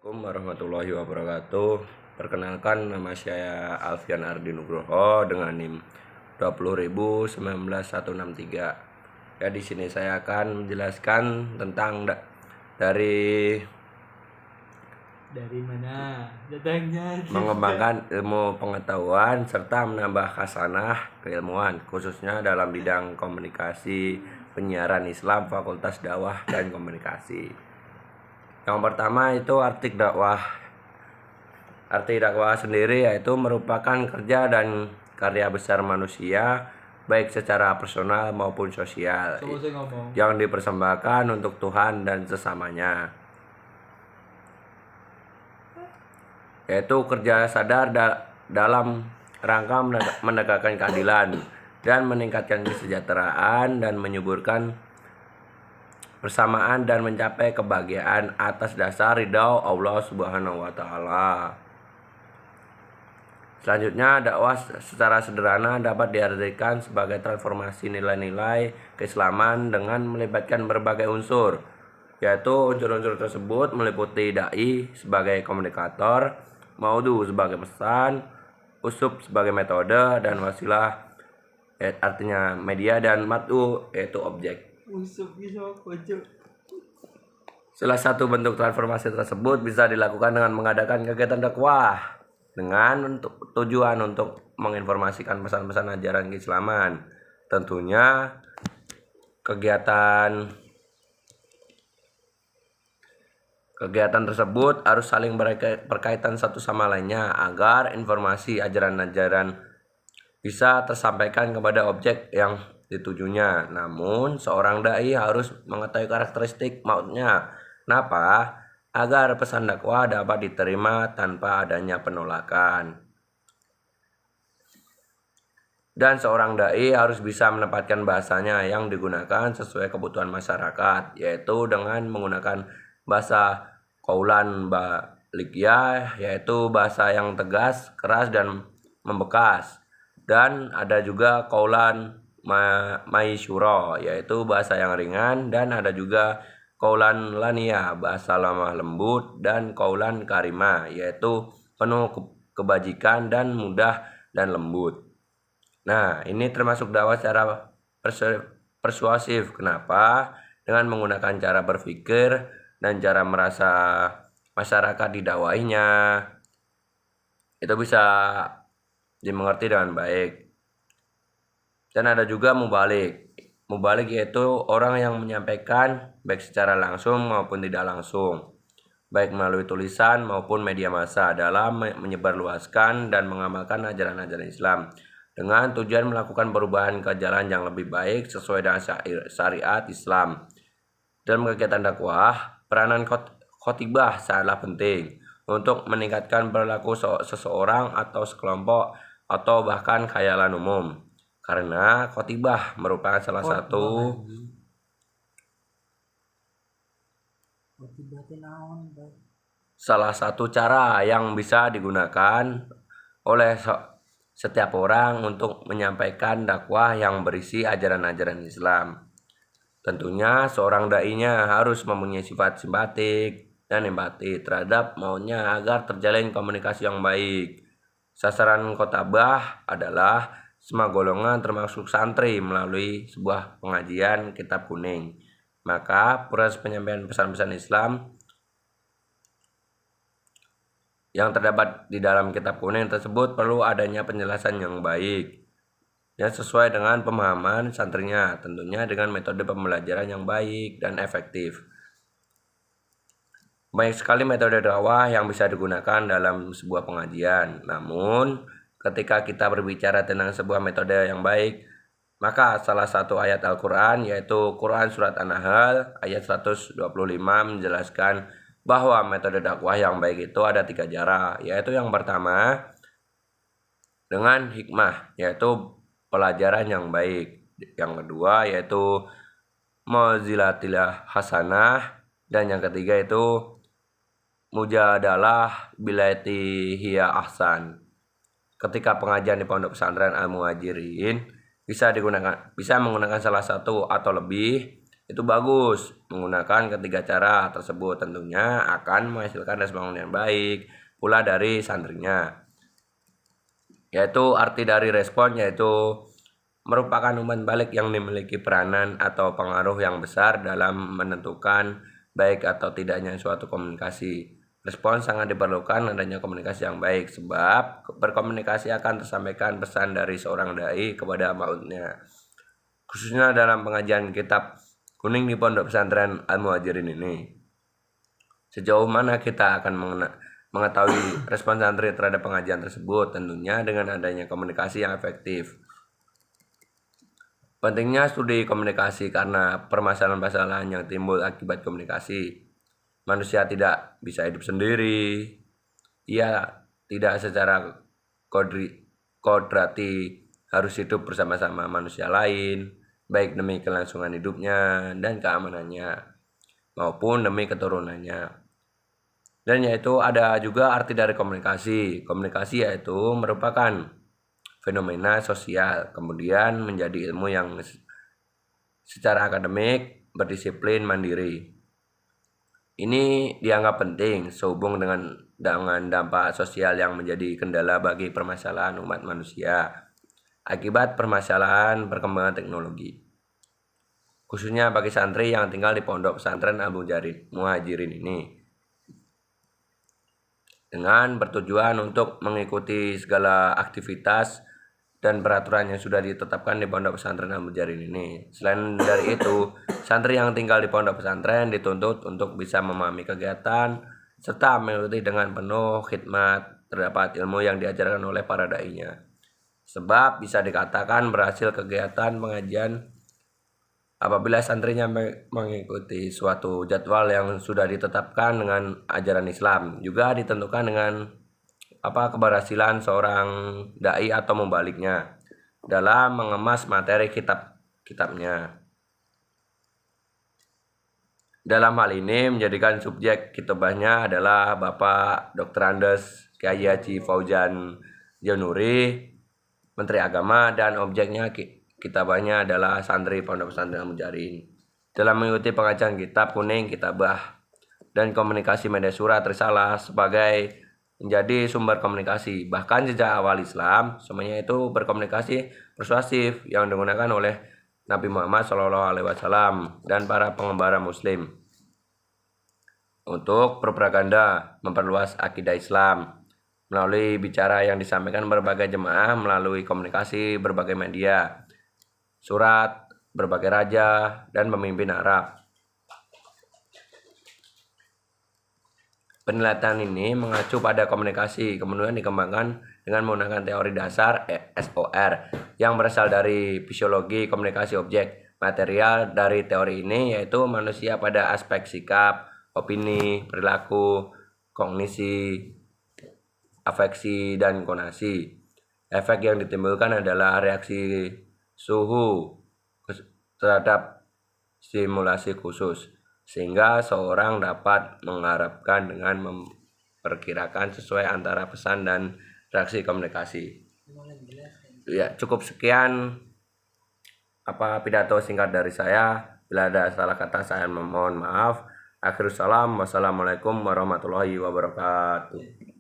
Assalamualaikum warahmatullahi wabarakatuh. Perkenalkan, nama saya Alfian Ardi Nugroho dengan NIM 20.19163. Ya, di sini saya akan menjelaskan tentang dari mana datangnya mengembangkan ilmu pengetahuan serta menambah khasanah keilmuan, khususnya dalam bidang komunikasi penyiaran Islam, Fakultas Dakwah dan Komunikasi. Yang pertama itu arti dakwah. Arti dakwah sendiri yaitu merupakan kerja dan karya besar manusia, baik secara personal maupun sosial, yang dipersembahkan untuk Tuhan dan sesamanya, yaitu kerja sadar dalam rangka menegakkan keadilan dan meningkatkan kesejahteraan dan menyuburkan persamaan dan mencapai kebahagiaan atas dasar ridha Allah Subhanahu wa taala. Selanjutnya, dakwah secara sederhana dapat diartikan sebagai transformasi nilai-nilai keislaman dengan melibatkan berbagai unsur, yaitu unsur-unsur tersebut meliputi dai sebagai komunikator, maudu sebagai pesan, usub sebagai metode, dan wasilah artinya media, dan matu yaitu objek. Salah satu bentuk transformasi tersebut bisa dilakukan dengan mengadakan kegiatan dakwah dengan tujuan untuk menginformasikan pesan-pesan ajaran keislaman. Tentunya kegiatan tersebut harus saling berkaitan satu sama lainnya agar informasi ajaran-ajaran bisa tersampaikan kepada objek yang ditujunya. Namun, seorang dai harus mengetahui karakteristik mautnya. Kenapa? Agar pesan dakwah dapat diterima tanpa adanya penolakan. Dan seorang dai harus bisa menempatkan bahasanya yang digunakan sesuai kebutuhan masyarakat, yaitu dengan menggunakan bahasa qaulan balighyah, yaitu bahasa yang tegas, keras, dan membekas. Dan ada juga qaulan maisyura, yaitu bahasa yang ringan, dan ada juga qaulan laniyah, bahasa lemah lembut, dan qaulan karimah, yaitu penuh kebajikan dan mudah dan lembut. Nah, ini termasuk dakwah secara persuasif. Kenapa? Dengan menggunakan cara berpikir dan cara merasa masyarakat didakwahinya itu bisa dimengerti dengan baik. Dan ada juga mubalik. Mubalik yaitu orang yang menyampaikan baik secara langsung maupun tidak langsung, baik melalui tulisan maupun media massa, dalam menyebarluaskan dan mengamalkan ajaran-ajaran Islam dengan tujuan melakukan perubahan ke jalan yang lebih baik sesuai dengan syariat Islam. Dalam kegiatan dakwah, peranan khotibah sangatlah penting untuk meningkatkan perilaku seseorang atau sekelompok atau bahkan khayalan umum. Karena khotibah merupakan salah satu cara yang bisa digunakan oleh setiap orang untuk menyampaikan dakwah yang berisi ajaran-ajaran Islam. Tentunya seorang dai-nya harus mempunyai sifat simpatik dan empati terhadap maunya agar terjalin komunikasi yang baik. Sasaran khotibah adalah semua golongan termasuk santri melalui sebuah pengajian kitab kuning. Maka proses penyampaian pesan-pesan Islam yang terdapat di dalam kitab kuning tersebut perlu adanya penjelasan yang baik yang sesuai dengan pemahaman santrinya, tentunya dengan metode pembelajaran yang baik dan efektif. Banyak sekali metode dakwah yang bisa digunakan dalam sebuah pengajian. Namun, ketika kita berbicara tentang sebuah metode yang baik, maka salah satu ayat Al-Quran, yaitu Quran Surat An-Nahl ayat 125, menjelaskan bahwa metode dakwah yang baik itu ada 3 cara, yaitu yang pertama dengan hikmah, yaitu pelajaran yang baik. Yang kedua yaitu mau'izatil hasanah, dan yang ketiga itu mujadalah billati hiya ahsan. Ketika pengajian di pondok pesantren Al Muhajirin bisa menggunakan salah satu atau lebih itu bagus. Menggunakan ketiga cara tersebut tentunya akan menghasilkan respon yang baik pula dari santrinya. Yaitu arti dari respon yaitu merupakan umpan balik yang memiliki peranan atau pengaruh yang besar dalam menentukan baik atau tidaknya suatu komunikasi. Respon sangat diperlukan adanya komunikasi yang baik sebab berkomunikasi akan tersampaikan pesan dari seorang dai kepada mautnya. Khususnya dalam pengajian kitab kuning di Pondok Pesantren Al-Muhajirin ini. Sejauh mana kita akan mengetahui respon santri terhadap pengajian tersebut? Tentunya dengan adanya komunikasi yang efektif. Pentingnya studi komunikasi karena permasalahan-permasalahan yang timbul akibat komunikasi. Manusia tidak bisa hidup sendiri. Ia tidak secara kodrati harus hidup bersama-sama manusia lain, baik demi kelangsungan hidupnya dan keamanannya, maupun demi keturunannya. Dan yaitu ada juga arti dari komunikasi. Komunikasi yaitu merupakan fenomena sosial, kemudian menjadi ilmu yang secara akademik berdisiplin mandiri. Ini dianggap penting sehubung dengan dampak sosial yang menjadi kendala bagi permasalahan umat manusia akibat permasalahan perkembangan teknologi. Khususnya bagi santri yang tinggal di Pondok Pesantren Al-Muhajirin ini. Dengan bertujuan untuk mengikuti segala aktivitas dan peraturan yang sudah ditetapkan di Pondok Pesantren Al-Muhajirin ini. Selain dari itu, santri yang tinggal di Pondok Pesantren dituntut untuk bisa memahami kegiatan serta mengikuti dengan penuh khidmat terdapat ilmu yang diajarkan oleh para dai-nya. Sebab bisa dikatakan berhasil kegiatan pengajian apabila santrinya mengikuti suatu jadwal yang sudah ditetapkan dengan ajaran Islam. Juga ditentukan dengan keberhasilan seorang dai atau membaliknya dalam mengemas materi kitabnya. Dalam hal ini menjadikan subjek kitabahnya adalah Bapak Dr. Andes Kyai Haji Fauzan Januri, Menteri Agama, dan objeknya kitabahnya adalah santri Pondok Pesantren Al-Muhajirin. Dalam mengikuti pengajian kitab kuning, kitabah, dan komunikasi media surat risalah sebagai menjadi sumber komunikasi. Bahkan sejak awal Islam, semuanya itu berkomunikasi persuasif yang digunakan oleh Nabi Muhammad SAW dan para pengembara Muslim untuk propaganda memperluas akidah Islam melalui bicara yang disampaikan berbagai jemaah melalui komunikasi berbagai media, surat, berbagai raja, dan pemimpin Arab. Penelitian ini mengacu pada komunikasi, kemudian dikembangkan dengan menggunakan teori dasar SOR yang berasal dari fisiologi komunikasi objek material. Dari teori ini yaitu manusia pada aspek sikap, opini, perilaku, kognisi, afeksi, dan konasi. Efek yang ditimbulkan adalah reaksi suhu terhadap stimulasi khusus, sehingga seorang dapat mengharapkan dengan memperkirakan sesuai antara pesan dan reaksi komunikasi. Ya, cukup sekian pidato singkat dari saya. Bila ada salah kata saya mohon maaf. Akhirus salam. Wassalamualaikum warahmatullahi wabarakatuh.